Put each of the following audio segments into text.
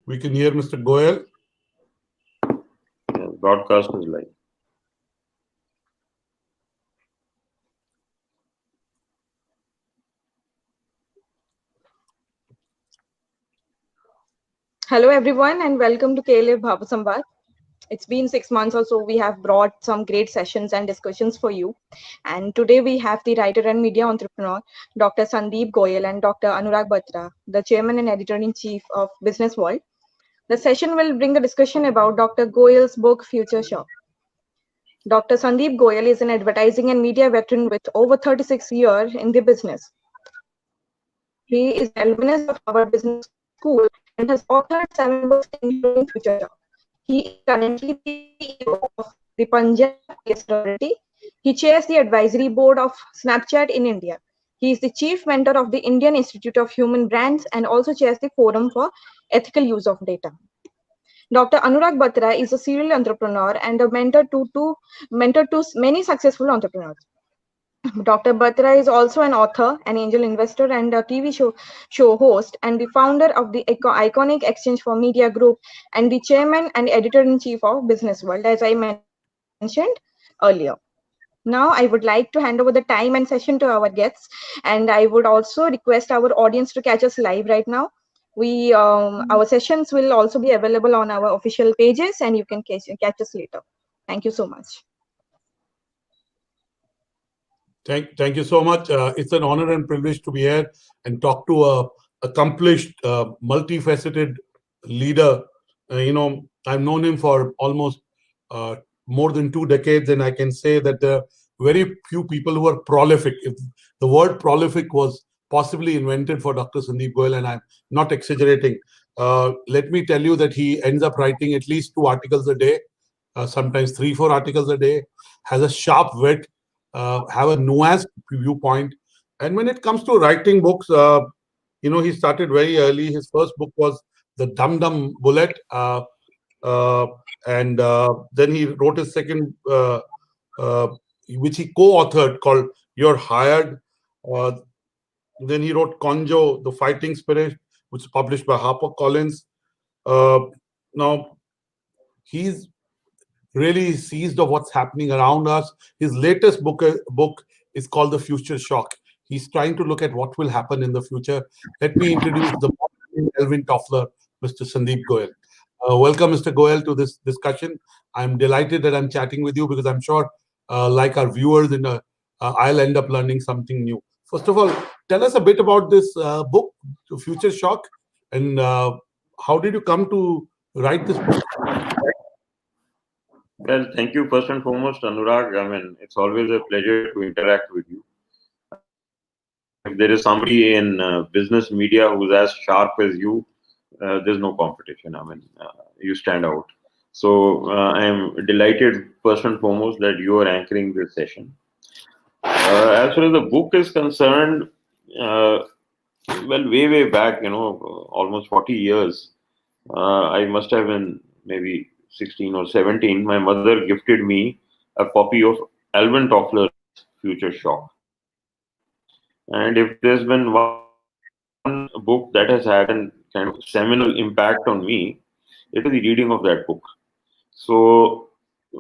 We can hear Mr. Goyal. Yeah, broadcast is live. Hello everyone and welcome to KLF Bhava Samvad. It's been 6 months or so. We have brought some great sessions and discussions for you. And today we have the writer and media entrepreneur, Dr. Sandeep Goyal and Dr. Anurag Batra, the chairman and editor-in-chief of Business World. The session will bring the discussion about Dr. Goyal's book, Future Shock. Dr. Sandeep Goyal is an advertising and media veteran with over 36 years in the business. He is an alumnus of Harvard Business School and has authored 7 books, including Future Shock. He is currently the CEO of the Punjab Police Authority. He chairs the advisory board of Snapchat in India. He is the chief mentor of the Indian Institute of Human Brands and also chairs the Forum for Ethical Use of Data. Dr. Anurag Batra is a serial entrepreneur and a mentor to many successful entrepreneurs. Dr. Batra is also an author, an angel investor, and a TV show host, and the founder of the iconic Exchange for Media Group, and the chairman and editor-in-chief of Business World, as I mentioned earlier. Now, I would like to hand over the time and session to our guests, and I would also request our audience to catch us live right now. Our sessions will also be available on our official pages, and you can catch us later. Thank you so much. Thank you so much. It's an honor and privilege to be here and talk to a accomplished, multifaceted leader. I've known him for almost more than 2 decades, and I can say that there are very few people who are prolific. If the word prolific was possibly invented for Dr. Sandeep Goyal, and I'm not exaggerating, let me tell you that he ends up writing at least 2 articles a day, sometimes 3, 4 articles a day, has a sharp wit, have a nuanced viewpoint. And when it comes to writing books, he started very early. His first book was The Dum Dum Bullet. And then he wrote his second, which he co-authored, called You're Hired. Uh, then he wrote Conjo, The Fighting Spirit, which is published by HarperCollins. Now, he's really seized of what's happening around us. His latest book is called The Future Shock. He's trying to look at what will happen in the future. Let me introduce the Elvin Toffler, Mr. Sandeep Goyal. Welcome, Mr. Goyal, to this discussion. I'm delighted that I'm chatting with you because I'm sure, like our viewers, I'll end up learning something new. First of all, tell us a bit about this book, The Future Shock, and how did you come to write this book? Well, thank you first and foremost, Anurag. I mean, it's always a pleasure to interact with you. If there is somebody in business media who's as sharp as you, there's no competition. I mean, you stand out. So I am delighted first and foremost that you are anchoring this session. As far as the book is concerned, well, way back, almost 40 years, I must have been maybe 16 or 17. My mother gifted me a copy of Alvin Toffler's Future Shock. And if there's been one book that has had a kind of seminal impact on me, it is the reading of that book. So,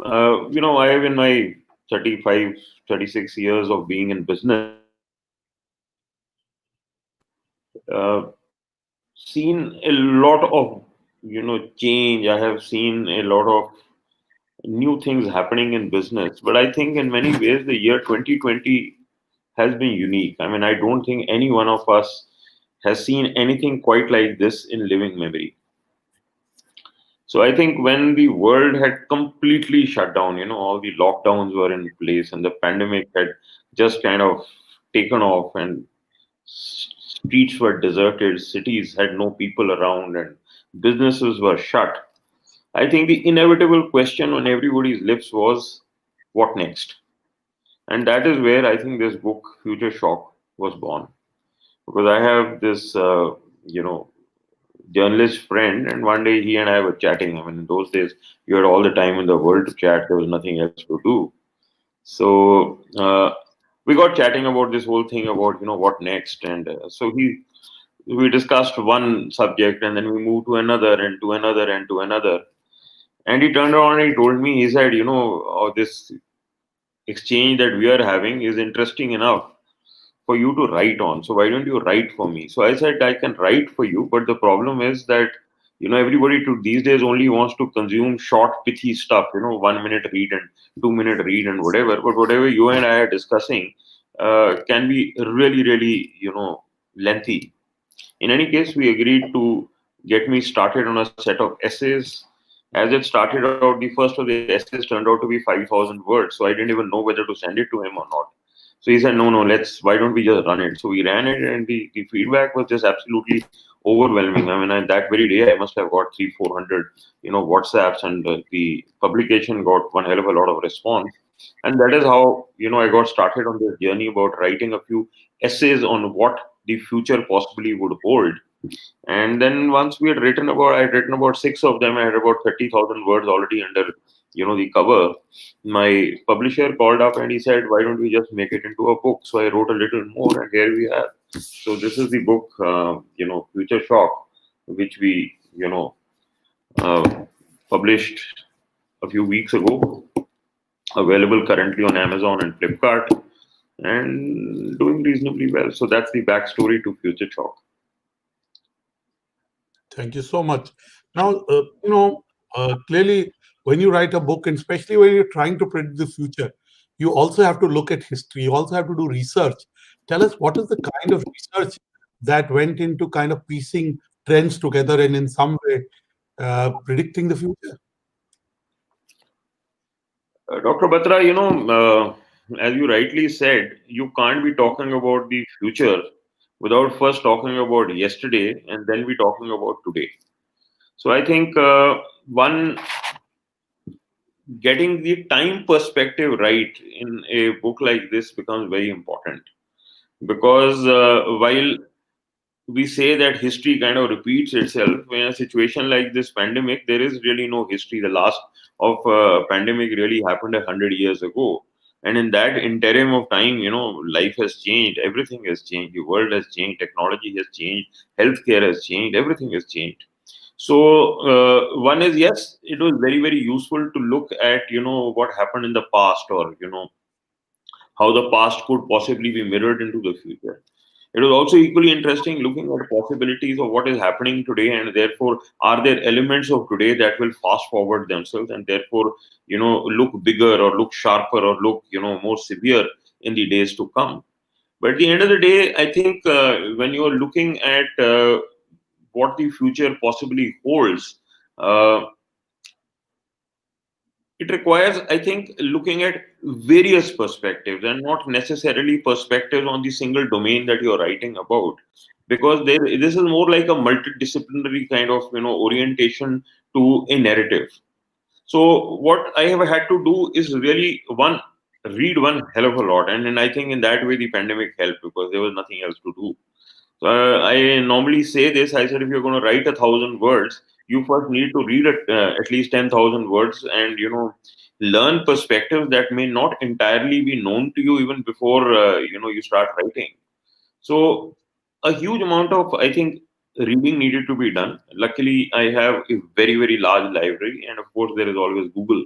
I have in my 35, 36 years of being in business, seen a lot of, change. I have seen a lot of new things happening in business. But I think in many ways, the year 2020 has been unique. I mean, I don't think any one of us has seen anything quite like this in living memory. So I think when the world had completely shut down, all the lockdowns were in place and the pandemic had just kind of taken off and streets were deserted, cities had no people around and businesses were shut. I think the inevitable question on everybody's lips was, what next? And that is where I think this book, Future Shock, was born. Because I have this, journalist friend, and one day he and I were chatting. I mean, in those days, you had all the time in the world to chat. There was nothing else to do. So we got chatting about this whole thing about, what next. And so he we discussed one subject and then we moved to another and to another and to another. And he turned around and he told me, he said, this exchange that we are having is interesting enough for you to write on. So why don't you write for me? So I said, I can write for you, but the problem is that, everybody to these days only wants to consume short, pithy stuff, 1 minute read and 2 minute read and whatever. But whatever you and I are discussing can be really, really, lengthy. In any case, we agreed to get me started on a set of essays. As it started out, the first of the essays turned out to be 5,000 words. So I didn't even know whether to send it to him or not. So he said, no, why don't we just run it? So we ran it, and the feedback was just absolutely overwhelming. I mean, that very day, I must have got 400, WhatsApps, and the publication got one hell of a lot of response. And that is how, I got started on this journey about writing a few essays on what the future possibly would hold. And then once I had written about six of them. I had about 30,000 words already under, the cover. My publisher called up and he said, "Why don't we just make it into a book?" So I wrote a little more, and here we are. So this is the book, Future Shock, which we, published a few weeks ago. Available currently on Amazon and Flipkart, and doing reasonably well. So that's the backstory to Future Shock. Thank you so much. Now, clearly, when you write a book, and especially when you're trying to predict the future, you also have to look at history. You also have to do research. Tell us, what is the kind of research that went into kind of piecing trends together and in some way predicting the future? Dr. Batra, as you rightly said, you can't be talking about the future without first talking about yesterday and then be talking about today. So I think one getting the time perspective right in a book like this becomes very important, because while we say that history kind of repeats itself, in a situation like this pandemic, there is really no history. The last of pandemic really happened 100 years ago, and in that interim of time, life has changed, everything has changed, the world has changed, technology has changed, healthcare has changed, everything has changed. So one is, yes, it was very, very useful to look at what happened in the past, or how the past could possibly be mirrored into the future. It was also equally interesting looking at possibilities of what is happening today, and therefore, are there elements of today that will fast forward themselves and therefore, look bigger or look sharper or look, more severe in the days to come. But at the end of the day, I think when you're looking at what the future possibly holds, uh, it requires, I think, looking at various perspectives and not necessarily perspectives on the single domain that you're writing about, because this is more like a multidisciplinary kind of orientation to a narrative. So what I have had to do is really read one hell of a lot, and I think in that way the pandemic helped, because there was nothing else to do. So I normally say this. I said, if you're going to write 1,000 words, you first need to read at least 10,000 words, and learn perspectives that may not entirely be known to you even before you start writing. So a huge amount of, I think, reading needed to be done. Luckily, I have a very, very large library, and of course, there is always Google,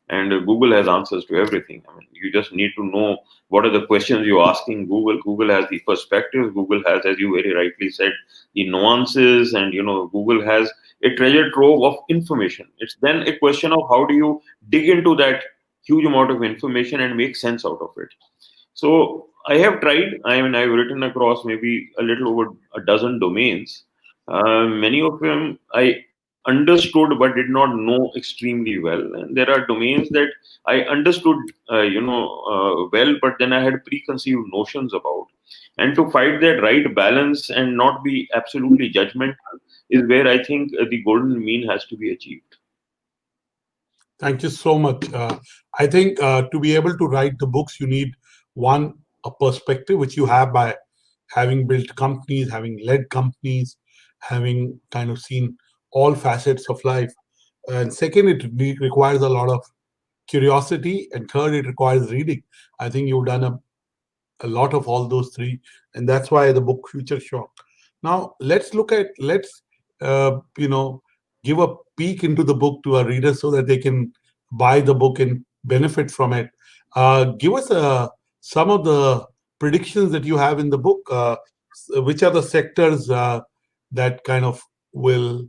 and Google has answers to everything. I mean, you just need to know what are the questions you're asking Google. Google has the perspective. Google has, as you very rightly said, the nuances, and Google has a treasure trove of information. It's then a question of how do you dig into that huge amount of information and make sense out of it. So I have tried. I mean, I've written across maybe a little over a dozen domains. Many of them I understood but did not know extremely well. And there are domains that I understood, well, but then I had preconceived notions about. And to find that right balance and not be absolutely judgmental is where I think the golden mean has to be achieved. Thank you so much. I think to be able to write the books, you need one, a perspective, which you have by having built companies, having led companies, having kind of seen all facets of life. And second, it requires a lot of curiosity. And third, it requires reading. I think you've done a lot of all those three. And that's why the book Future Shock. Now let's give a peek into the book to our readers so that they can buy the book and benefit from it. Give us some of the predictions that you have in the book. Which are the sectors that kind of will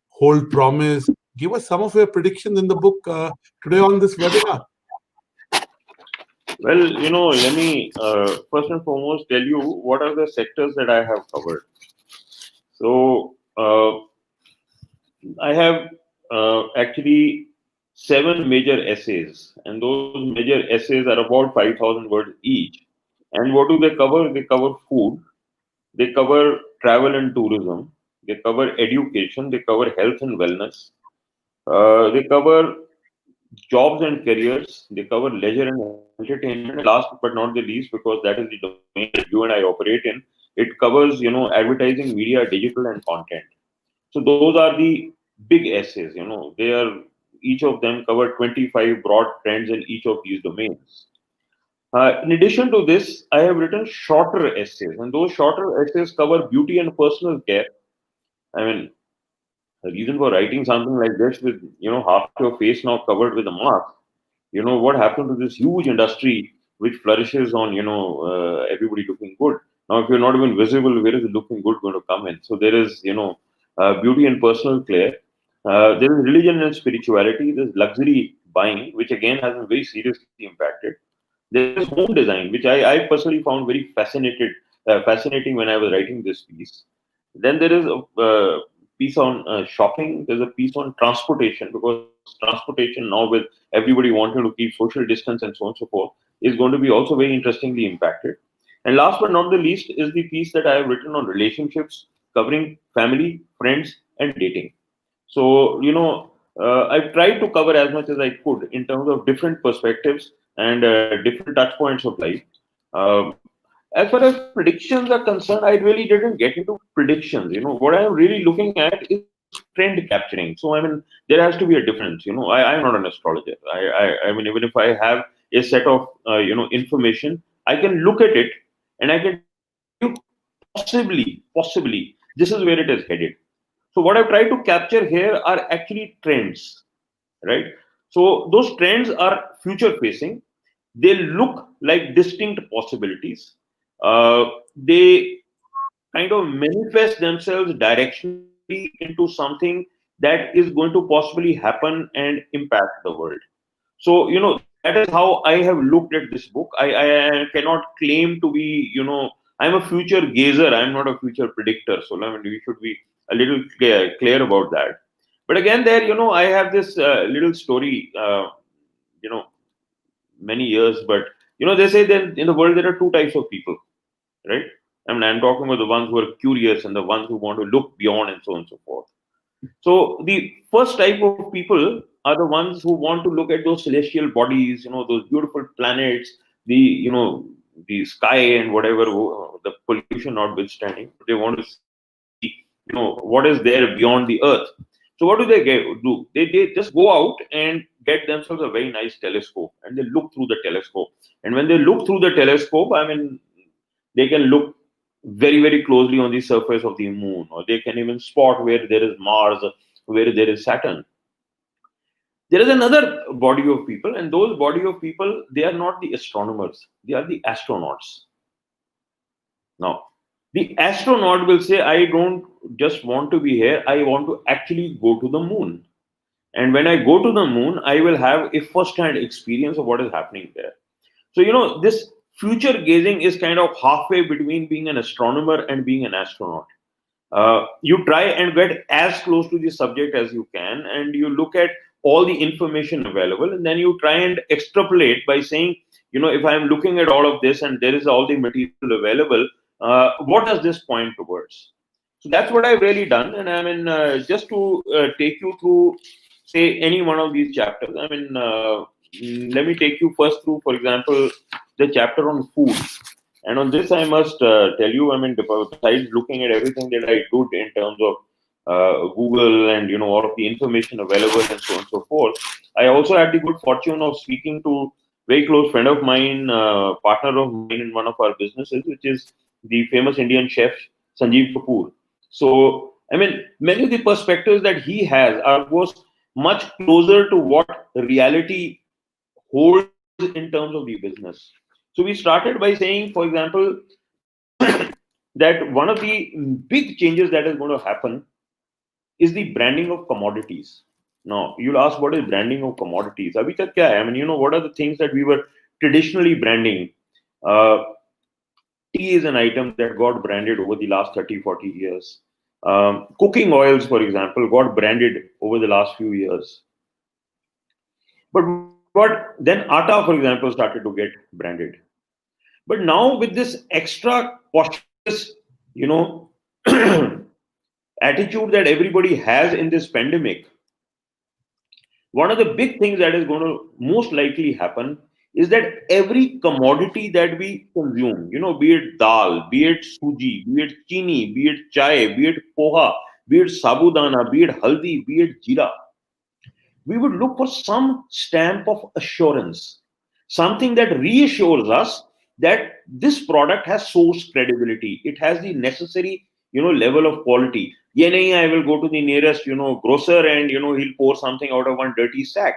hold promise? Give us some of your predictions in the book today on this webinar. Well, let me first and foremost tell you what are the sectors that I have covered. So, I have actually 7 major essays, and those major essays are about 5,000 words each. And what do they cover? They cover food, they cover travel and tourism, they cover education, they cover health and wellness, they cover jobs and careers, they cover leisure and entertainment. Last but not the least, because that is the domain that you and I operate in, it covers advertising, media, digital, and content. So those are the big essays. They are, each of them cover 25 broad trends in each of these domains. In addition to this, I have written shorter essays, and those shorter essays cover beauty and personal care. I mean, the reason for writing something like this with half your face now covered with a mask, what happened to this huge industry which flourishes on everybody looking good. Now, if you're not even visible, where is the looking good going to come in? So there is beauty and personal care. There is religion and spirituality. There's luxury buying, which again has been very seriously impacted. There is home design, which I personally found very fascinating when I was writing this piece. Then there is a piece on shopping. There's a piece on transportation, because transportation now, with everybody wanting to keep social distance and so on and so forth, is going to be also very interestingly impacted. And last but not the least is the piece that I have written on relationships, covering family, friends, and dating. So, I've tried to cover as much as I could in terms of different perspectives and different touch points of life. Um, as far as predictions are concerned, I really didn't get into predictions. What I'm really looking at is trend capturing. So, I mean, there has to be a difference. I'm not an astrologer. I mean, even if I have a set of, information, I can look at it and I can tell you possibly, this is where it is headed. So what I've tried to capture here are actually trends, right? So those trends are future facing. They look like distinct possibilities. They kind of manifest themselves directionally into something that is going to possibly happen and impact the world. So that is how I have looked at this book. I cannot claim to be, I'm a future gazer, I'm not a future predictor. So I mean, we should be a little clear about that. But again, there, I have this little story, you know many years. But they say that in the world there are two types of people, right? I mean, I'm talking about the ones who are curious and the ones who want to look beyond and so on and so forth. So the first type of people are the ones who want to look at those celestial bodies, those beautiful planets, the sky and whatever, the pollution notwithstanding. They want to see, what is there beyond the earth. So what do? They just go out and get themselves a very nice telescope and they look through the telescope. And when they look through the telescope, I mean, they can look very, very closely on the surface of the moon, or they can even spot where there is Mars, where there is Saturn. There is another body of people, and those body of people, they are not the astronomers, they are the astronauts. Now, the astronaut will say, I don't just want to be here, I want to actually go to the moon. And when I go to the moon, I will have a first hand experience of what is happening there. So, this future gazing is kind of halfway between being an astronomer and being an astronaut. You try and get as close to the subject as you can, and you look at all the information available, and then you try and extrapolate by saying, if I'm looking at all of this and there is all the material available, what does this point towards? So that's what I've really done. And I mean, just to take you through, say, any one of these chapters. I mean, let me take you first through, for example, the chapter on food. And on this, I must tell you, I mean, besides looking at everything that I did in terms of Google and all of the information available and so on and so forth, I also had the good fortune of speaking to very close friend of mine, partner of mine in one of our businesses, which is the famous Indian chef Sanjeev Kapoor. So, I mean, many of the perspectives that he has are, of course, much closer to what reality holds in terms of the business. So, we started by saying, for example, that one of the big changes that is going to happen is the branding of commodities. Now, you'll ask, what is branding of commodities? Abhi tak kya hai? I mean, what are the things that we were traditionally branding? Uh, Tea is an item that got branded over the last 30, 40 years. Cooking oils, for example, got branded over the last few years. But then atta, for example, started to get branded. But now with this extra cautious, you know, attitude that everybody has in this pandemic, one of the big things that is going to most likely happen is that every commodity that we consume, be it dal, be it suji, be it chini, be it chai, be it poha, be it sabudana, be it haldi, be it jeera, we would look for some stamp of assurance, something that reassures us that this product has source credibility. It has the necessary, level of quality. Ye nahi, I will go to the nearest, grocer and, he'll pour something out of one dirty sack.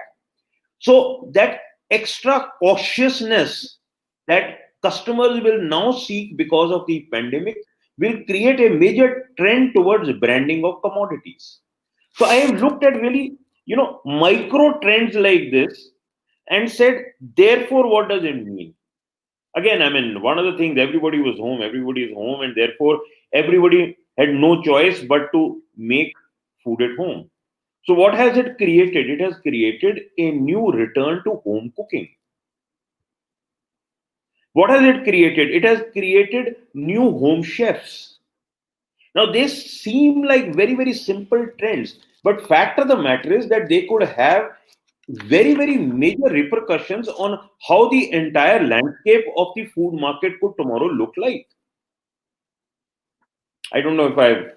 So that extra cautiousness that customers will now seek because of the pandemic will create a major trend towards branding of commodities. So I have looked at really, micro trends like this and said, therefore, what does it mean? Again, I mean, one of the things, everybody is home, and therefore everybody had no choice but to make food at home. So what has it created? It has created a new return to home cooking. What has it created? It has created new home chefs. Now, they seem like very, very simple trends, but fact of the matter is that they could have very, very major repercussions on how the entire landscape of the food market could tomorrow look like. I don't know if I've,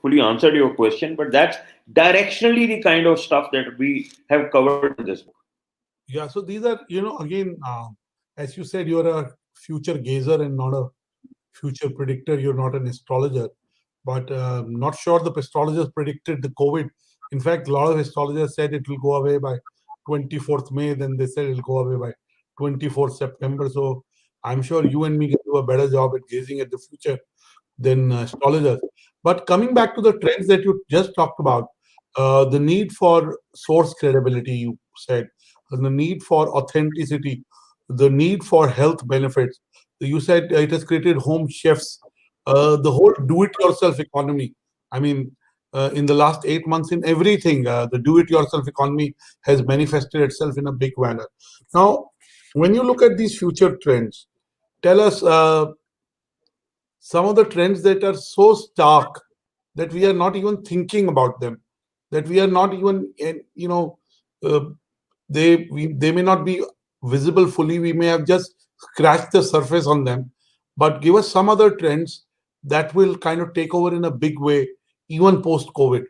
fully answered your question, but that's directionally the kind of stuff that we have covered in this book. Yeah, so these are, again, as you said, you're a future gazer and not a future predictor. You're not an astrologer, but not sure the astrologers predicted the COVID. In fact, a lot of astrologers said it will go away by 24th May. Then they said it'll go away by 24th September. So I'm sure you and me can do a better job at gazing at the future than astrologers. But coming back to the trends that you just talked about, the need for source credibility, you said, the need for authenticity, the need for health benefits. You said it has created home chefs, the whole do-it-yourself economy. I mean, in the last 8 months, in everything, the do-it-yourself economy has manifested itself in a big manner. Now, when you look at these future trends, tell us some of the trends that are so stark that we are not even thinking about them, that we are not even, uh, they may not be visible fully. We may have just scratched the surface on them, but give us some other trends that will kind of take over in a big way, even post COVID.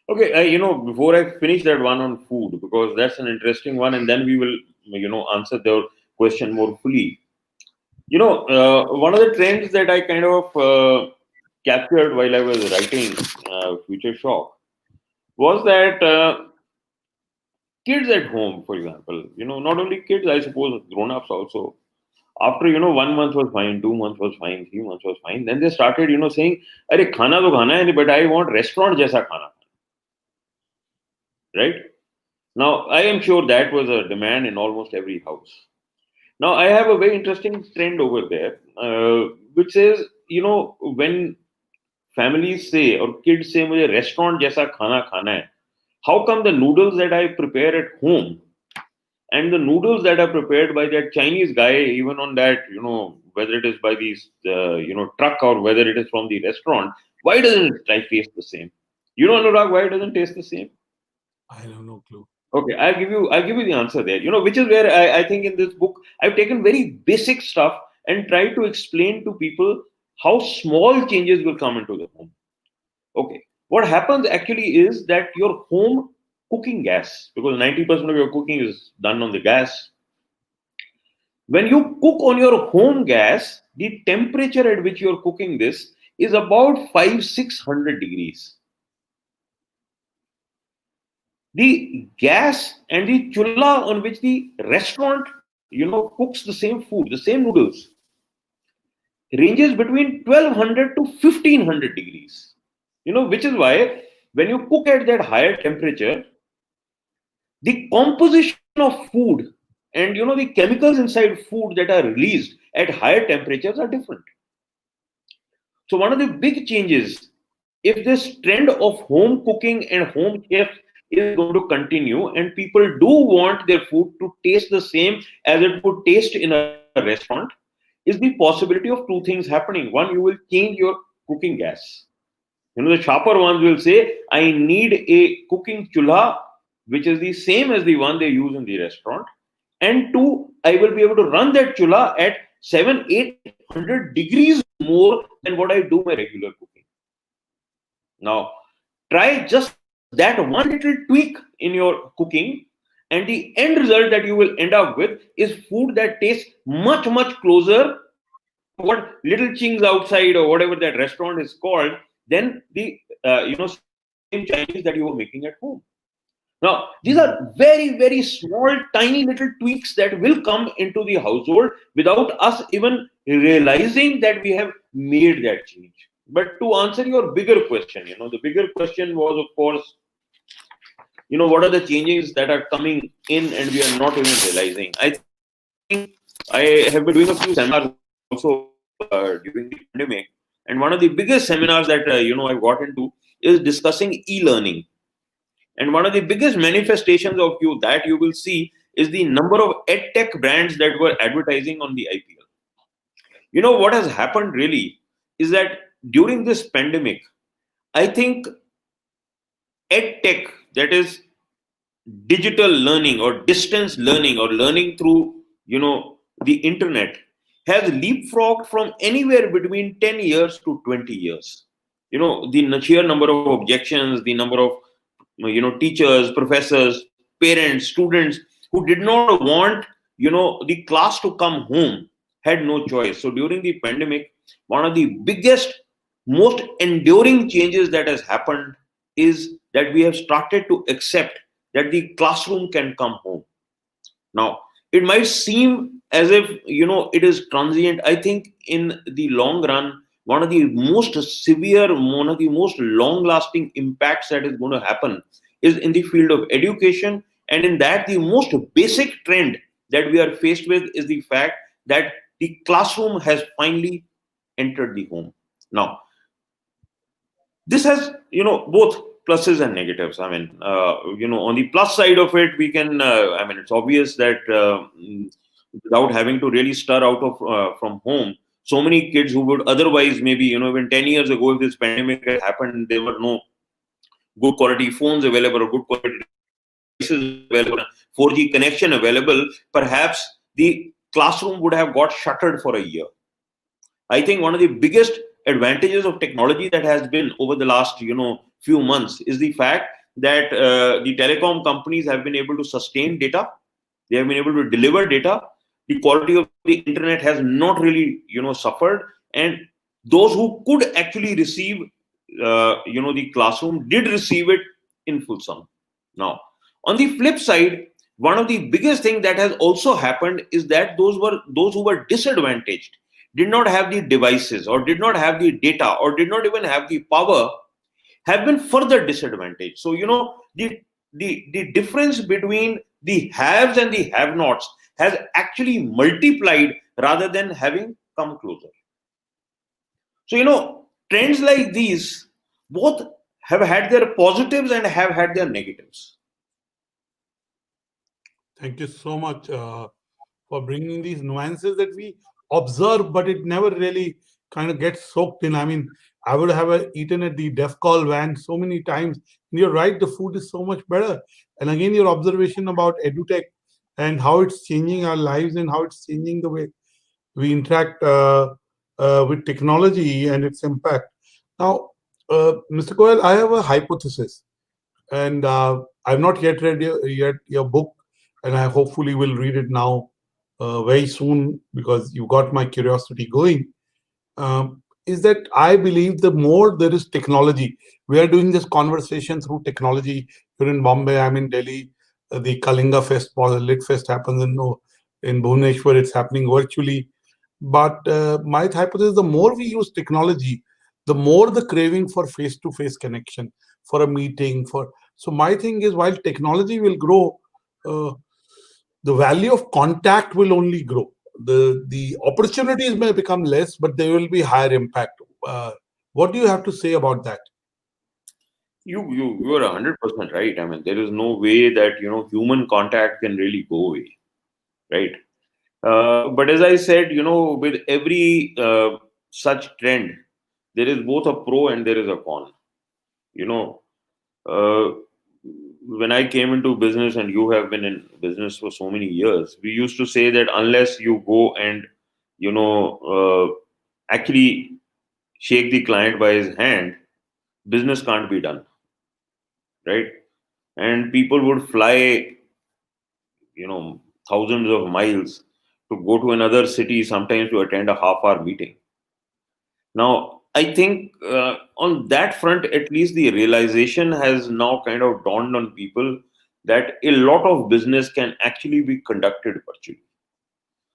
Okay, before I finish that one on food, because that's an interesting one, and then we will, answer the question more fully. One of the trends that I kind of captured while I was writing Future Shock was that kids at home, for example, not only kids, I suppose grown-ups also, after, 1 month was fine, 2 months was fine, 3 months was fine, then they started, saying, "Arey, khana to khana hai, but I want restaurant jaisa khana." Right? Now, I am sure that was a demand in almost every house. Now, I have a very interesting trend over there, which says, when families say or kids say, "Mujhe restaurant jaisa khana khana hai," how come the noodles that I prepare at home and the noodles that are prepared by that Chinese guy, even on that, whether it is by these, truck or whether it is from the restaurant, why doesn't it taste the same? Anurag, why it doesn't taste the same? I have no clue. Okay, I'll give you the answer there. Which is where I think in this book I've taken very basic stuff and tried to explain to people how small changes will come into the home. Okay, what happens actually is that your home cooking gas, because 90% of your cooking is done on the gas, When you cook on your home gas, the temperature at which you're cooking this is about 500-600 degrees. The gas and the chulha on which the restaurant, cooks the same food, the same noodles, ranges between 1200 to 1500 degrees. Which is why when you cook at that higher temperature, the composition of food and the chemicals inside food that are released at higher temperatures are different. So one of the big changes, if this trend of home cooking and home chefs is going to continue and people do want their food to taste the same as it would taste in a restaurant, is the possibility of two things happening. One, you will change your cooking gas. The sharper ones will say, I need a cooking chulha, which is the same as the one they use in the restaurant. And two, I will be able to run that chulha at 700-800 degrees more than what I do my regular cooking. Now, try just that one little tweak in your cooking, and the end result that you will end up with is food that tastes much, much closer to what Little Ching's outside or whatever that restaurant is called than the same Chinese that you were making at home. Now, these are very, very small, tiny little tweaks that will come into the household without us even realizing that we have made that change. But to answer your bigger question, the bigger question was, of course, what are the changes that are coming in and we are not even realizing. I think I have been doing a few seminars also during the pandemic, and one of the biggest seminars that I got into is discussing e-learning. And one of the biggest manifestations of that you will see is the number of edtech brands that were advertising on the IPL. What has happened really is that during this pandemic, I think edtech, that is digital learning or distance learning or learning through the internet, has leapfrogged from anywhere between 10 years to 20 years. The sheer number of objections, the number of teachers, professors, parents, students who did not want the class to come home had no choice. So during the pandemic, one of the biggest, most enduring changes that has happened is that we have started to accept that the classroom can come home. Now, it might seem as if it is transient. I think in the long run, one of the most severe, one of the most long-lasting impacts that is going to happen is in the field of education. And in that, the most basic trend that we are faced with is the fact that the classroom has finally entered the home. Now, this has both pluses and negatives. I mean, on the plus side of it, we can it's obvious that without having to really stir out of from home, so many kids who would otherwise maybe even 10 years ago, if this pandemic had happened, there were no good quality phones available or good quality devices available, 4G connection available, perhaps the classroom would have got shuttered for a year. I think one of the biggest advantages of technology that has been over the last few months is the fact that the telecom companies have been able to sustain data. They have been able to deliver data. The quality of the internet has not really suffered, and those who could actually receive the classroom did receive it in full sum. Now, on the flip side, one of the biggest thing that has also happened is that those who were disadvantaged, did not have the devices or did not have the data or did not even have the power, have been further disadvantaged. So the difference between the haves and the have nots has actually multiplied rather than having come closer. So trends like these both have had their positives and have had their negatives. Thank you so much for bringing these nuances that we observe, but it never really kind of gets soaked in. I mean, I would have eaten at the Def Call van so many times. And you're right, the food is so much better. And again, your observation about edutech and how it's changing our lives and how it's changing the way we interact with technology and its impact. Now, Mr. Goyal, I have a hypothesis, and I've not yet read your book, and I hopefully will read it now very soon, because you got my curiosity going, is that I believe the more there is technology, we are doing this conversation through technology. You're in Bombay, I'm in Delhi. The Kalinga Fest, Lit Fest happens in Bhubaneswar. It's happening virtually. But my hypothesis: the more we use technology, the more the craving for face-to-face connection, for a meeting. So my thing is, while technology will grow, uh, the value of contact will only grow. The opportunities may become less, but there will be higher impact. What do you have to say about that? You are 100% right. I mean, there is no way that human contact can really go away, right? But as I said, with every such trend, there is both a pro and there is a con. You know, uh, when I came into business, and you have been in business for so many years, we used to say that unless you go and you know actually shake the client by his hand, business can't be done, right? And people would fly, thousands of miles to go to another city, sometimes to attend a half-hour meeting. Now, I think on that front, at least the realization has now kind of dawned on people that a lot of business can actually be conducted virtually.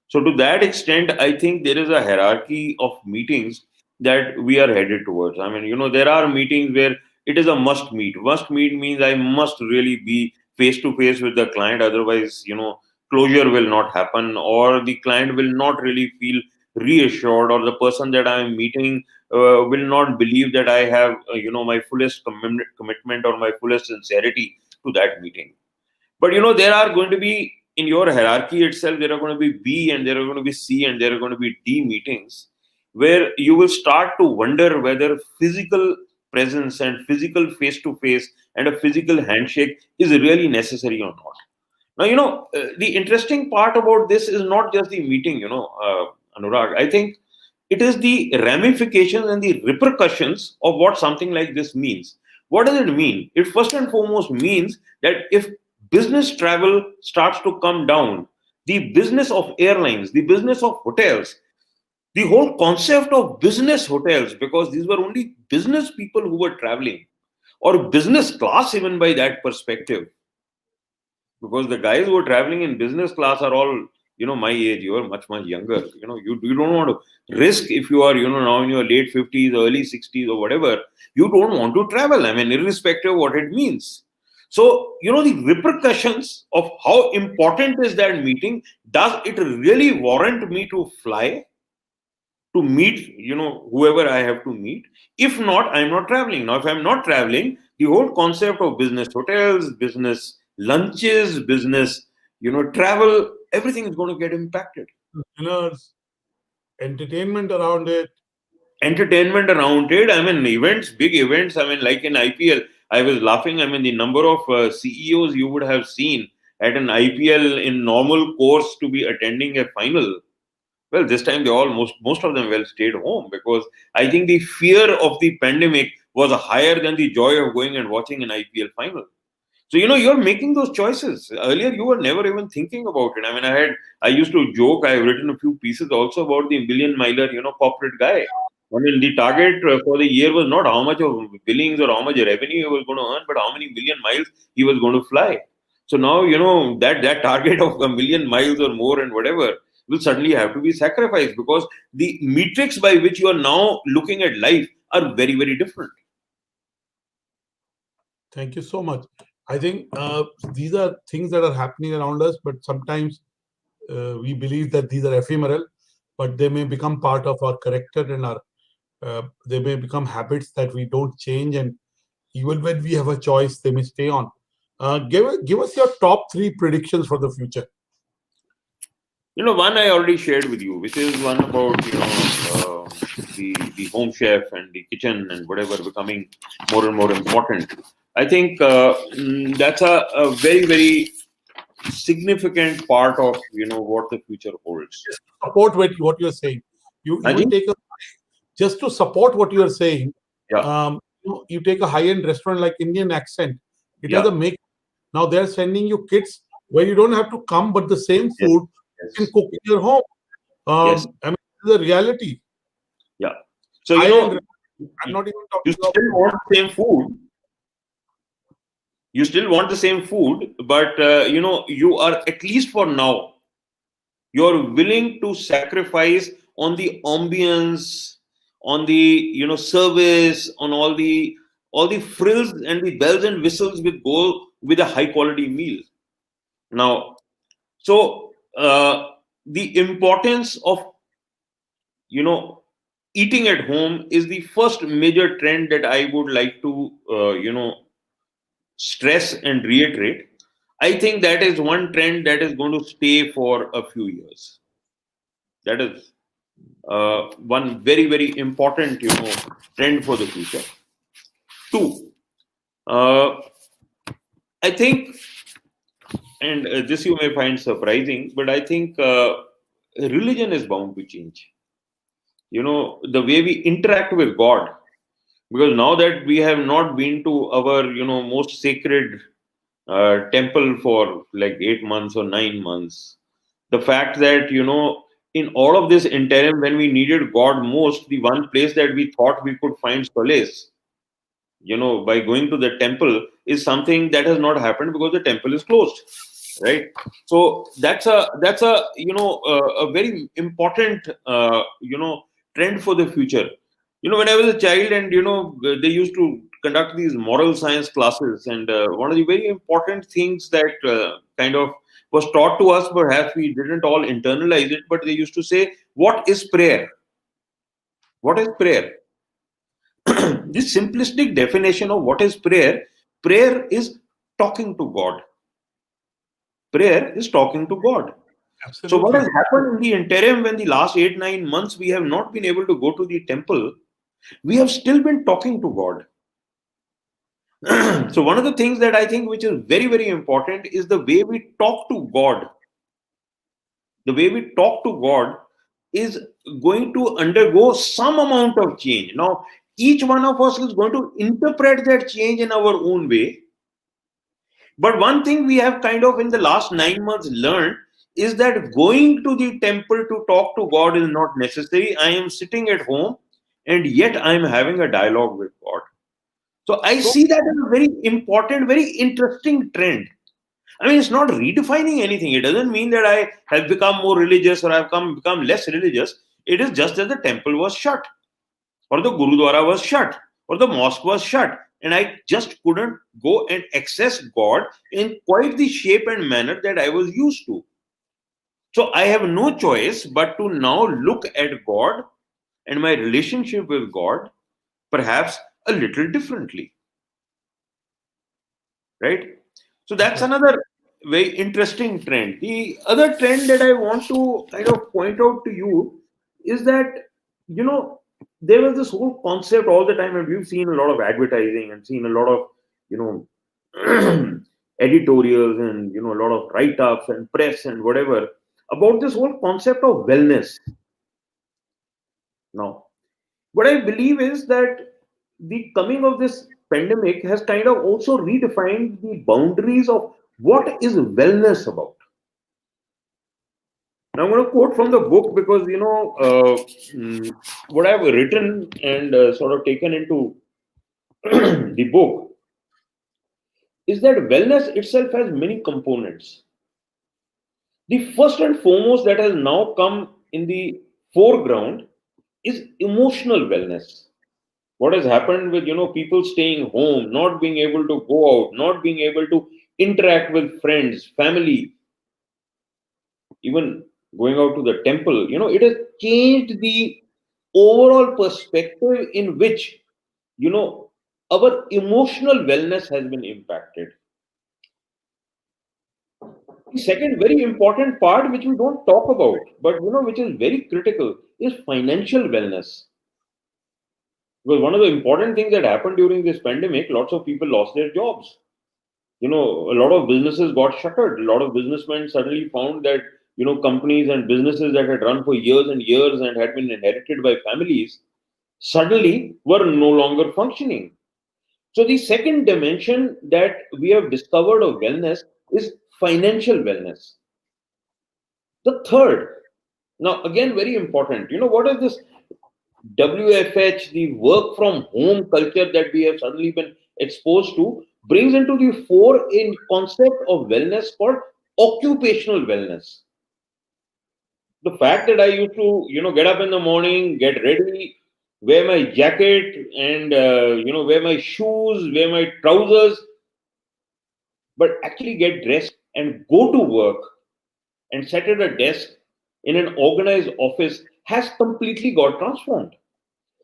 So, to that extent, I think there is a hierarchy of meetings that we are headed towards. I mean, there are meetings where it is a must meet. Must meet means I must really be face to face with the client, otherwise, closure will not happen, or the client will not really feel reassured, or the person that I am meeting will not believe that I have, my fullest commitment or my fullest sincerity to that meeting. But there are going to be, in your hierarchy itself, there are going to be B, and there are going to be C, and there are going to be D meetings, where you will start to wonder whether physical presence and physical face to face and a physical handshake is really necessary or not. Now, the interesting part about this is not just the meeting, Anurag. I think it is the ramifications and the repercussions of what something like this means. What does it mean? It first and foremost means that if business travel starts to come down, the business of airlines, the business of hotels, the whole concept of business hotels, because these were only business people who were traveling, or business class, even by that perspective, because the guys who are traveling in business class are all my age. You are much younger. You don't want to risk, if you are now in your late 50s, early 60s, or whatever. You don't want to travel, I mean, irrespective of what it means. So the repercussions of how important is that meeting. Does it really warrant me to fly to meet whoever I have to meet? If not, I'm not traveling. Now, if I'm not traveling, the whole concept of business hotels, business lunches, business travel, everything is going to get impacted. Dinners, entertainment around it. Entertainment around it, I mean, events, big events, I mean, like in IPL, I was laughing. I mean, the number of CEOs you would have seen at an IPL in normal course to be attending a final. Well, this time they all, most of them, well, stayed home, because I think the fear of the pandemic was higher than the joy of going and watching an IPL final. So you're making those choices. Earlier, you were never even thinking about it. I mean, I used to joke. I have written a few pieces also about the million miler, corporate guy. I mean, the target for the year was not how much of billings or how much revenue he was going to earn, but how many million miles he was going to fly. So now, that target of a million miles or more and whatever will suddenly have to be sacrificed, because the metrics by which you are now looking at life are very, very different. Thank you so much. I think these are things that are happening around us, but sometimes we believe that these are ephemeral, but they may become part of our character, and they may become habits that we don't change, and even when we have a choice, they may stay on. Give us your top three predictions for the future. One I already shared with you, which is one about the home chef and the kitchen and whatever becoming more and more important. I think that's a very, very significant part of what the future holds. Just to support what you're saying, you I even think, take a just to support what you are saying. yeah, You take a high-end restaurant like Indian Accent. It has yeah, a make. Now they're sending you kits where you don't have to come, but the same yes, food can Yes. cook in your home. Yes. I mean, it's a reality. Yeah. So, High-end. I'm not even you talking about. still want the same food. You still want the same food, but you are, at least for now, you're willing to sacrifice on the ambience, on the service, on all the frills and the bells and whistles with go with a high quality meal. Now, so the importance of you know eating at home is the first major trend that I would like to stress and reiterate. I think that is one trend that is going to stay for a few years. That is one very, very important trend for the future. Two, uh, I think, and this you may find surprising, but I think religion is bound to change. The way we interact with God, because now that we have not been to our most sacred temple for like 8 months or 9 months, the fact that in all of this interim, when we needed God most, the one place that we thought we could find solace by going to the temple is something that has not happened because the temple is closed, right? So that's a a very important trend for the future. When I was a child, and they used to conduct these moral science classes, and one of the very important things that kind of was taught to us, perhaps we didn't all internalize it, but they used to say, what is prayer? What is prayer? This simplistic definition of what is prayer: prayer is talking to God. Prayer is talking to God. So what has Absolutely. happened in the interim, when the last 8 9 months we have not been able to go to the temple, we have still been talking to God. So one of the things that I think which is very, very important is the way we talk to God. The way we talk to God is going to undergo some amount of change. Now, each one of us is going to interpret that change in our own way. But one thing we have kind of in the last 9 months learned is that going to the temple to talk to God is not necessary. I am sitting at home and yet I am having a dialogue with God. So I So see that as a very important, very interesting trend. I mean, it's not redefining anything. It doesn't mean that I have become more religious or I've become less religious. It is just that the temple was shut, or the Gurudwara was shut, or the mosque was shut, and I just couldn't go and access God in quite the shape and manner that I was used to. So I have no choice but to now look at God and my relationship with God perhaps a little differently, right? So that's another very interesting trend. The other trend that I want to kind of point out to you is that, you know, there was this whole concept all the time, and we've seen a lot of advertising and seen a lot of, you know, editorials and, a lot of write ups and press and whatever about this whole concept of wellness. Now, what I believe is that the coming of this pandemic has kind of also redefined the boundaries of what is wellness about. Now, I'm going to quote from the book because, what I've written and sort of taken into the book is that wellness itself has many components. The first and foremost that has now come in the foreground is emotional wellness. What has happened with people staying home, not being able to go out, not being able to interact with friends, family, even going out to the temple, it has changed the overall perspective in which you know our emotional wellness has been impacted. The second very important part which we don't talk about, but which is very critical, is financial wellness. Because one of the important things that happened during this pandemic, lots of people lost their jobs. A lot of businesses got shuttered. A lot of businessmen suddenly found that companies and businesses that had run for years and years and had been inherited by families suddenly were no longer functioning. So the second dimension that we have discovered of wellness is financial wellness. The third, now again very important, what is this WFH, the work from home culture that we have suddenly been exposed to, brings into the fore in concept of wellness called occupational wellness. The fact that I used to, get up in the morning, get ready, wear my jacket, and wear my shoes, wear my trousers, but actually get dressed and go to work and sit at a desk in an organized office has completely got transformed.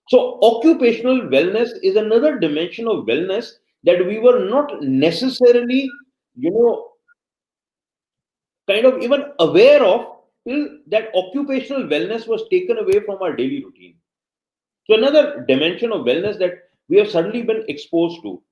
So, occupational wellness is another dimension of wellness that we were not necessarily, you know, kind of even aware of till that occupational wellness was taken away from our daily routine. So, another dimension of wellness that we have suddenly been exposed to.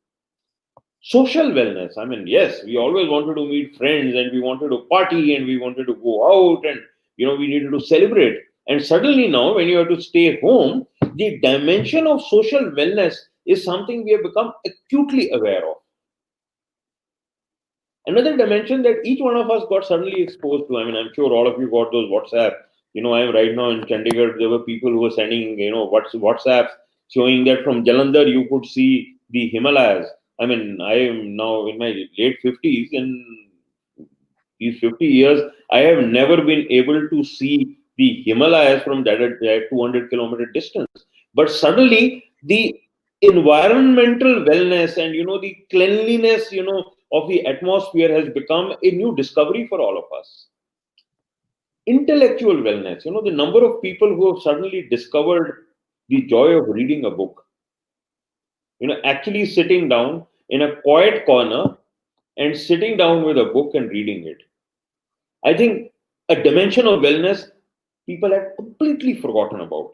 Social wellness. I mean, yes, we always wanted to meet friends and we wanted to party and we wanted to go out and we needed to celebrate. And suddenly now, when you have to stay home, the dimension of social wellness is something we have become acutely aware of. Another dimension that each one of us got suddenly exposed to. I mean, I'm sure all of you got those WhatsApp. I am right now in Chandigarh. There were people who were sending, WhatsApps showing that from Jalandhar you could see the Himalayas. I mean, I am now in my late 50s. In these 50 years, I have never been able to see the Himalayas from that 200-kilometer distance. But suddenly, the environmental wellness and the cleanliness of the atmosphere has become a new discovery for all of us. Intellectual wellness, the number of people who have suddenly discovered the joy of reading a book, actually sitting down in a quiet corner and sitting down with a book and reading it. I think a dimension of wellness people had completely forgotten about.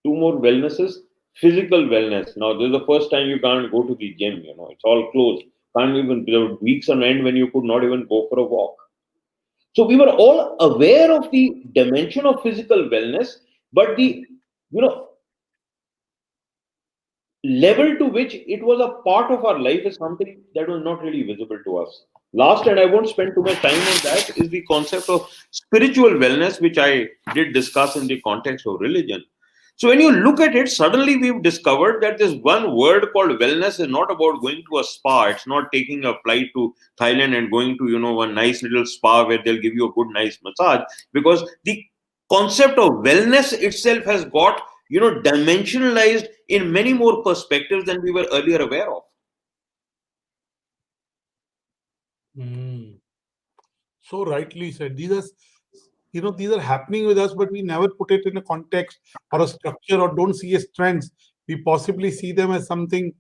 Two more wellnesses. Physical wellness. Now, this is the first time you can't go to the gym, it's all closed. Can't even, there were weeks on end when you could not even go for a walk. So we were all aware of the dimension of physical wellness, but the, level to which it was a part of our life is something that was not really visible to us. Last, and I won't spend too much time on that, is the concept of spiritual wellness, which I did discuss in the context of religion. So when you look at it, suddenly we've discovered that this one word called wellness is not about going to a spa. It's not taking a flight to Thailand and going to, one nice little spa where they'll give you a good, nice massage. Because the concept of wellness itself has got, dimensionalized in many more perspectives than we were earlier aware of. So rightly said. These are happening with us, but we never put it in a context or a structure or don't see as trends. We possibly see them as something,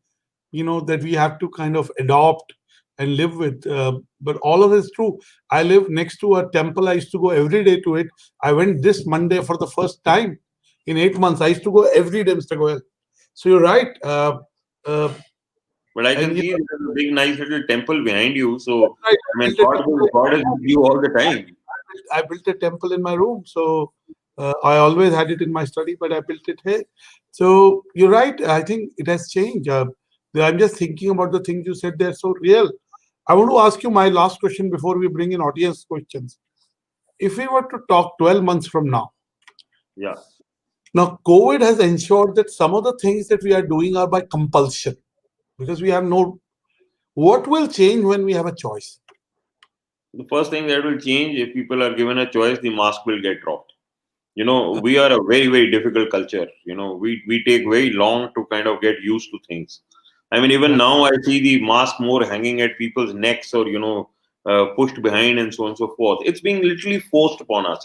that we have to kind of adopt and live with. But all of this is true. I live next to a temple. I used to go every day to it. I went this Monday for the first time in 8 months. I used to go every day, Mr. Goyal. So you're right. But I can see there's a big, nice little temple behind you. So, right. I mean, God is with you all the time. I built a temple in my room. So I always had it in my study, but I built it here. So you're right. I think it has changed. I'm just thinking about the things you said. They're so real. I want to ask you my last question before we bring in audience questions. If we were to talk 12 months from now, yeah. Now, COVID has ensured that some of the things that we are doing are by compulsion because we have no. What will change when we have a choice? The first thing that will change, if people are given a choice, the mask will get dropped. We are a very, very difficult culture. We take very long to kind of get used to things. I mean, even now I see the mask more hanging at people's necks or, pushed behind and so on and so forth. It's being literally forced upon us.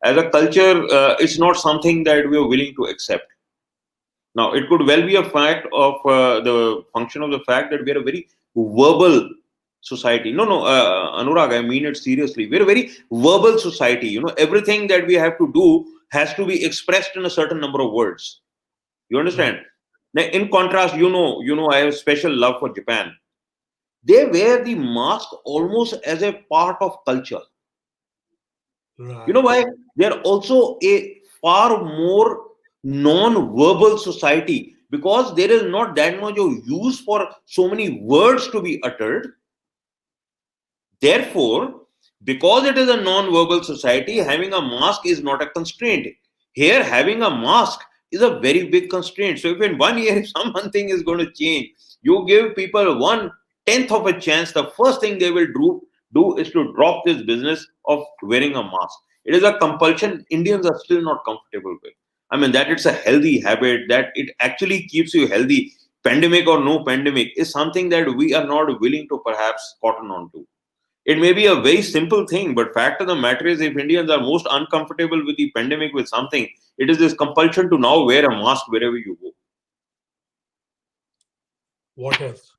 As a culture, it's not something that we are willing to accept. Now, it could well be a fact of the function of the fact that we are a very verbal society. No, Anurag, I mean it seriously. We're a very verbal society. Everything that we have to do has to be expressed in a certain number of words. You understand? Now, in contrast, I have special love for Japan. They wear the mask almost as a part of culture. Right. You know why? They're also a far more non-verbal society because there is not that much of use for so many words to be uttered. Therefore, Because it is a non-verbal society, having a mask is not a constraint. Here, having a mask is a very big constraint. So if in 1 year, if something is going to change, you give people 1/10th of a chance, the first thing they will do is to drop this business of wearing a mask. It is a compulsion Indians are still not comfortable with. I mean, that it's a healthy habit, that it actually keeps you healthy, pandemic or no pandemic, is something that we are not willing to perhaps cotton on to. It may be a very simple thing, but fact of the matter is, if Indians are most uncomfortable with the pandemic with something, it is this compulsion to now wear a mask wherever you go. What else?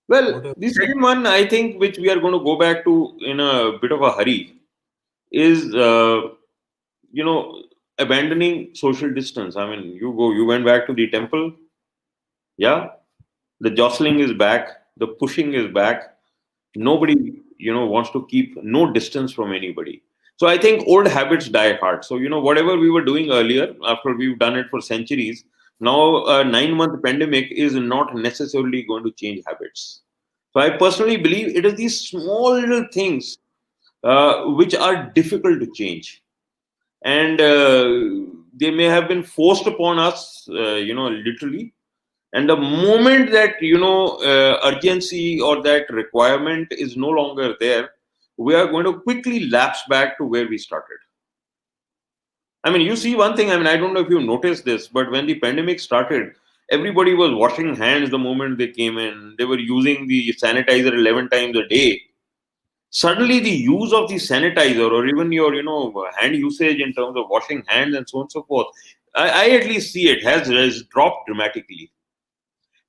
Well, the second one, I think, which we are going to go back to in a bit of a hurry, is abandoning social distance. I mean, you went back to the temple, yeah. The jostling is back, the pushing is back. Nobody wants to keep no distance from anybody. So I think old habits die hard. So whatever we were doing earlier, after we've done it for centuries, now a 9-month pandemic is not necessarily going to change habits. So I personally believe it is these small little things which are difficult to change, and they may have been forced upon us, literally. And the moment that urgency or that requirement is no longer there, we are going to quickly lapse back to where we started. I mean, you see one thing, I mean, I don't know if you noticed this, but when the pandemic started, everybody was washing hands the moment they came in. They were using the sanitizer 11 times a day. Suddenly the use of the sanitizer, or even your hand usage in terms of washing hands and so on and so forth, I at least see it has dropped dramatically,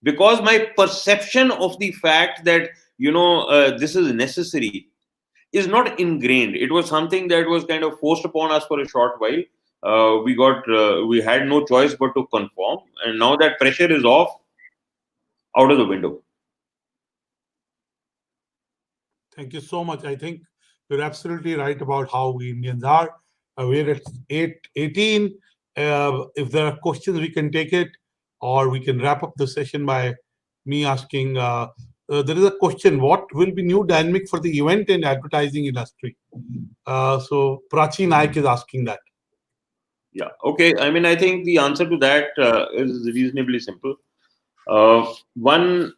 because my perception of the fact that this is necessary is not ingrained. It was something that was kind of forced upon us for a short while. We had no choice but to conform, and now that pressure is off, out of the window. Thank you so much. I think you're absolutely right about how we Indians are. We're at 18. If there are questions, we can take it, or we can wrap up the session by me asking. There is a question: what will be new dynamic for the event and advertising industry? So Prachi Naik is asking that. Yeah. Okay. I mean, I think the answer to that is reasonably simple. One,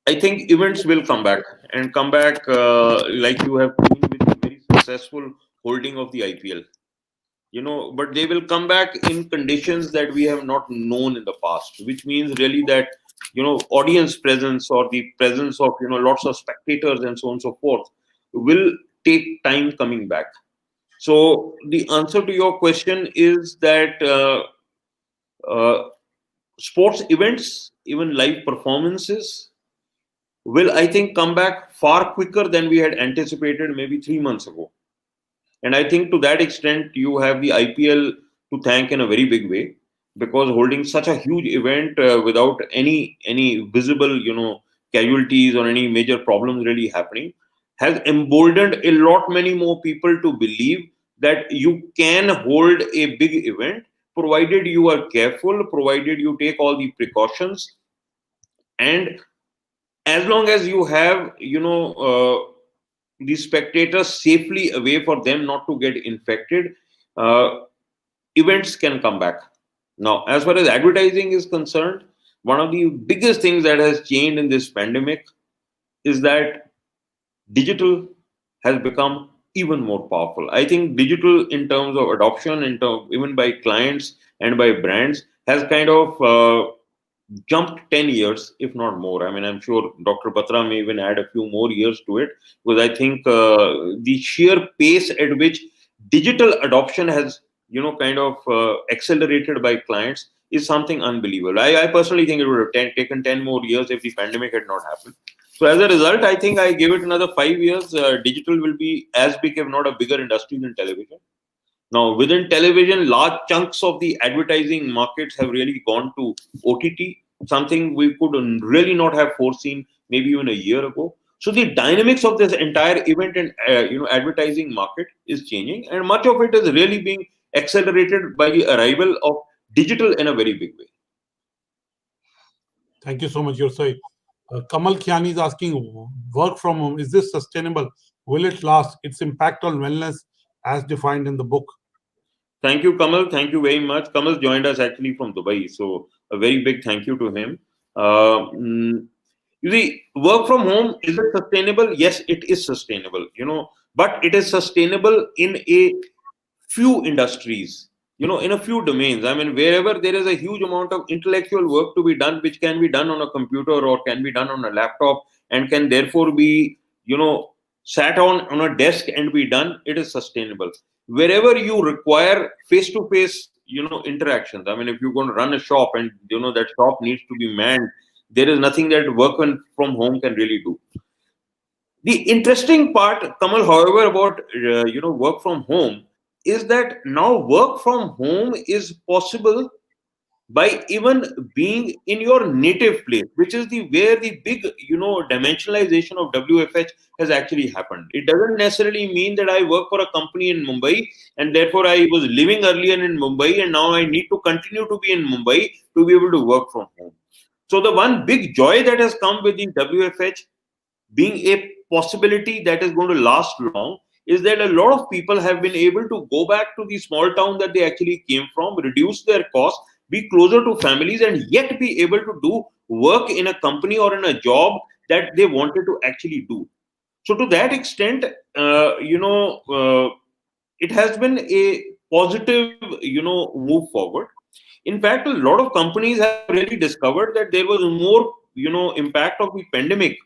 I think events will come back, and come back like you have seen with the very successful holding of the IPL. But they will come back in conditions that we have not known in the past, which means really that audience presence, or the presence of lots of spectators and so on and so forth, will take time coming back. So the answer to your question is that uh, sports events, even live performances, will, I think, come back far quicker than we had anticipated maybe 3 months ago. And I think to that extent, you have the IPL to thank in a very big way, because holding such a huge event without any visible casualties or any major problems really happening, has emboldened a lot many more people to believe that you can hold a big event, provided you are careful, provided you take all the precautions, and as long as you have the spectators safely away for them not to get infected, uh, events can come back. Now, as far as advertising is concerned, one of the biggest things that has changed in this pandemic is that digital has become even more powerful. I think digital, in terms of adoption, even by clients and by brands, has kind of jumped 10 years, if not more. I mean, I'm sure Dr. Batra may even add a few more years to it, because I think the sheer pace at which digital adoption has, kind of accelerated by clients is something unbelievable. I personally think it would have taken 10 more years if the pandemic had not happened. So as a result, I think I give it another 5 years. Digital will be as big, if not a bigger industry than television. Now, within television, large chunks of the advertising markets have really gone to OTT, something we could really not have foreseen maybe even a year ago. So the dynamics of this entire event and advertising market is changing, and much of it is really being accelerated by the arrival of digital in a very big way. Thank you so much, Yosai. Kamal Khiani is asking, work from home, is this sustainable? Will it last? Its impact on wellness as defined in the book. Thank you, Kamal. Thank you very much. Kamal joined us actually from Dubai, so a very big thank you to him. You see, work from home, is it sustainable? Yes, it is sustainable. But it is sustainable in a few industries. In a few domains. I mean, wherever there is a huge amount of intellectual work to be done, which can be done on a computer or can be done on a laptop, and can therefore be, sat on a desk and be done, it is sustainable. Wherever you require face-to-face, interactions. I mean, if you're going to run a shop and that shop needs to be manned, there is nothing that work from home can really do. The interesting part, Kamal, however, about work from home is that now work from home is possible by even being in your native place, which is where the big dimensionalization of WFH has actually happened. It doesn't necessarily mean that I work for a company in Mumbai and therefore I was living earlier in Mumbai and now I need to continue to be in Mumbai to be able to work from home. So the one big joy that has come with the WFH being a possibility that is going to last long is that a lot of people have been able to go back to the small town that they actually came from, reduce their costs, be closer to families, and yet be able to do work in a company or in a job that they wanted to actually do. So to that extent, it has been a positive, move forward. In fact, a lot of companies have really discovered that there was more, impact of the pandemic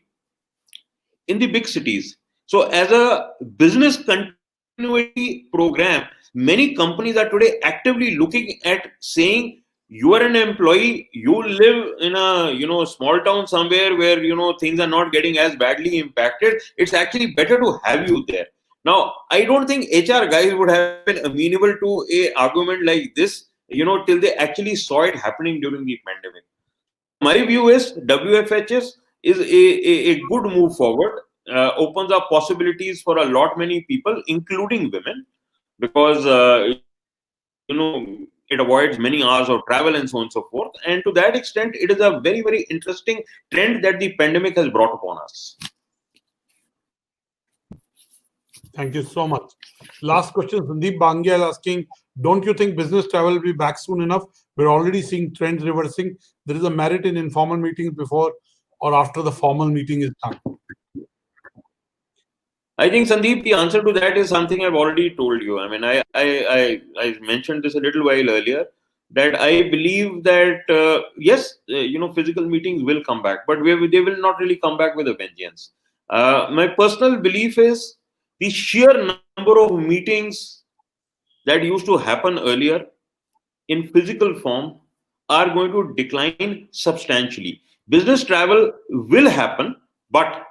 in the big cities. So as a business continuity program, many companies are today actively looking at saying, you are an employee, you live in a small town somewhere where things are not getting as badly impacted. It's actually better to have you there. Now, I don't think HR guys would have been amenable to a argument like this, till they actually saw it happening during the pandemic. So my view is WFHS is a good move forward, opens up possibilities for a lot many people, including women, because it avoids many hours of travel and so on and so forth. And to that extent, it is a very, very interesting trend that the pandemic has brought upon us. Thank you so much. Last question, Sandeep Bangyal asking, don't you think business travel will be back soon enough? We're already seeing trends reversing. There is a merit in informal meetings before or after the formal meeting is done. I think, Sandeep, the answer to that is something I've already told you. I mean, I mentioned this a little while earlier, that I believe that, yes, physical meetings will come back, but they will not really come back with a vengeance. My personal belief is the sheer number of meetings that used to happen earlier in physical form are going to decline substantially. Business travel will happen, but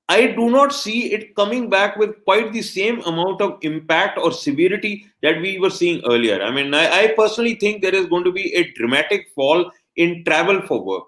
I do not see it coming back with quite the same amount of impact or severity that we were seeing earlier. I mean, I personally think there is going to be a dramatic fall in travel for work.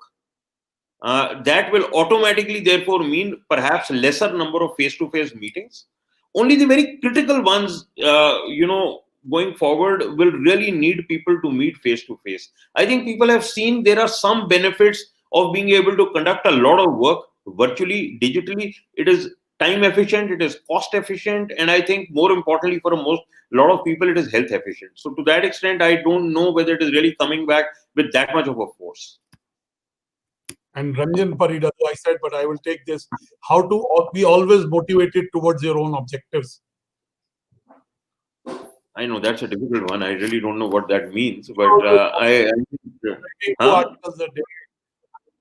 That will automatically, therefore, mean perhaps lesser number of face-to-face meetings. Only the very critical ones, going forward, will really need people to meet face-to-face. I think people have seen there are some benefits of being able to conduct a lot of work virtually, digitally. It is time efficient, it is cost efficient, and I think more importantly for a lot of people, it is health efficient. So to that extent, I don't know whether it is really coming back with that much of a force. And Ranjan Parida, I said, but I will take this. How to be always motivated towards your own objectives? I know that's a difficult one. I really don't know what that means, but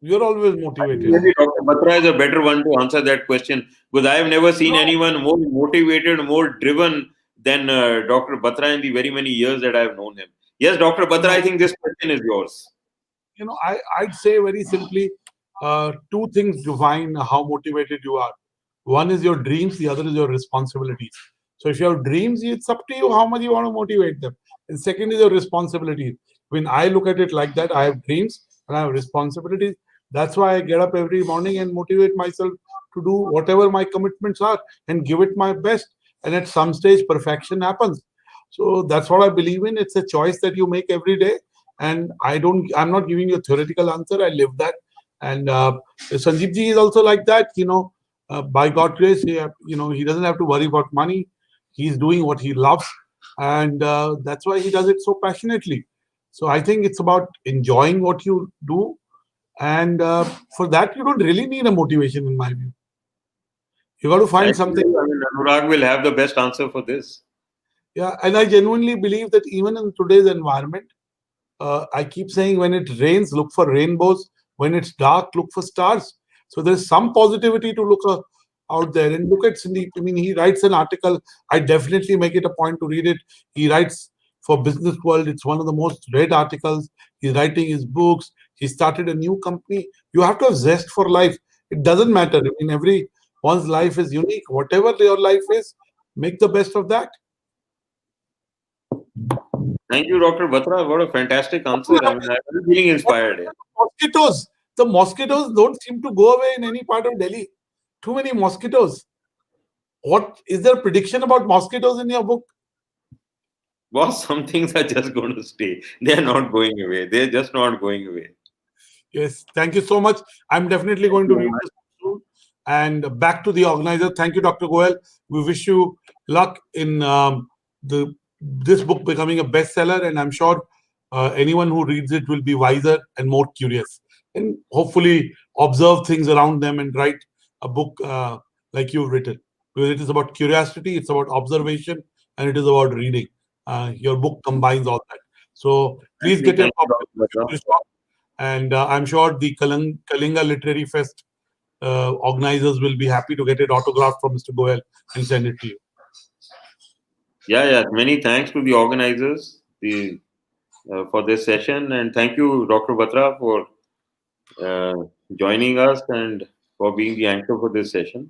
You're always motivated. Maybe Dr. Batra is a better one to answer that question, because I have never seen anyone more motivated, more driven than Dr. Batra in the very many years that I have known him. Yes, Dr. Batra, I think this question is yours. I'd say very simply, two things define how motivated you are. One is your dreams, the other is your responsibilities. So if you have dreams, it's up to you how much you want to motivate them. And second is your responsibility. When I look at it like that, I have dreams and I have responsibilities. That's why I get up every morning and motivate myself to do whatever my commitments are and give it my best. And at some stage, perfection happens. So that's what I believe in. It's a choice that you make every day. And I'm not giving you a theoretical answer. I live that. And Sandeep ji is also like that. By God's grace, he doesn't have to worry about money. He's doing what he loves, and that's why he does it so passionately. So I think it's about enjoying what you do, and for that you don't really need a motivation, in my view. You got to find something. I mean, Anurag will have the best answer for this. Yeah, and I genuinely believe that even in today's environment, I keep saying, when it rains, look for rainbows. When it's dark, look for stars. So there's some positivity to look out there. And look at Sandeep. I mean, he writes an article. I definitely make it a point to read it. He writes for Business World. It's one of the most read articles. He's writing his books. He started a new company. You have to have zest for life. It doesn't matter. I mean, everyone's life is unique. Whatever your life is, make the best of that. Thank you, Dr. Batra. What a fantastic answer. I mean, I'm feeling inspired. Mosquitoes. The mosquitoes don't seem to go away in any part of Delhi. Too many mosquitoes. What is there a prediction about mosquitoes in your book? Boss, some things are just going to stay. They're not going away. They're just not going away. Yes. Thank you so much. I'm definitely going to read this soon. And back to the organizer. Thank you, Dr. Goyal. We wish you luck in this book becoming a bestseller, and I'm sure anyone who reads it will be wiser and more curious, and hopefully observe things around them and write a book like you've written. Because it is about curiosity, it's about observation, and it is about reading. Your book combines all that. So please get your copy. And I'm sure the Kalinga Literary Fest organizers will be happy to get it autographed from Mr. Goyal and send it to you. Yeah. Many thanks to the organizers for this session, and thank you, Dr. Batra, for joining us and for being the anchor for this session.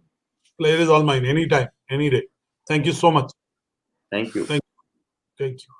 Pleasure is all mine. Anytime, any day. Thank you so much. Thank you. Thank you.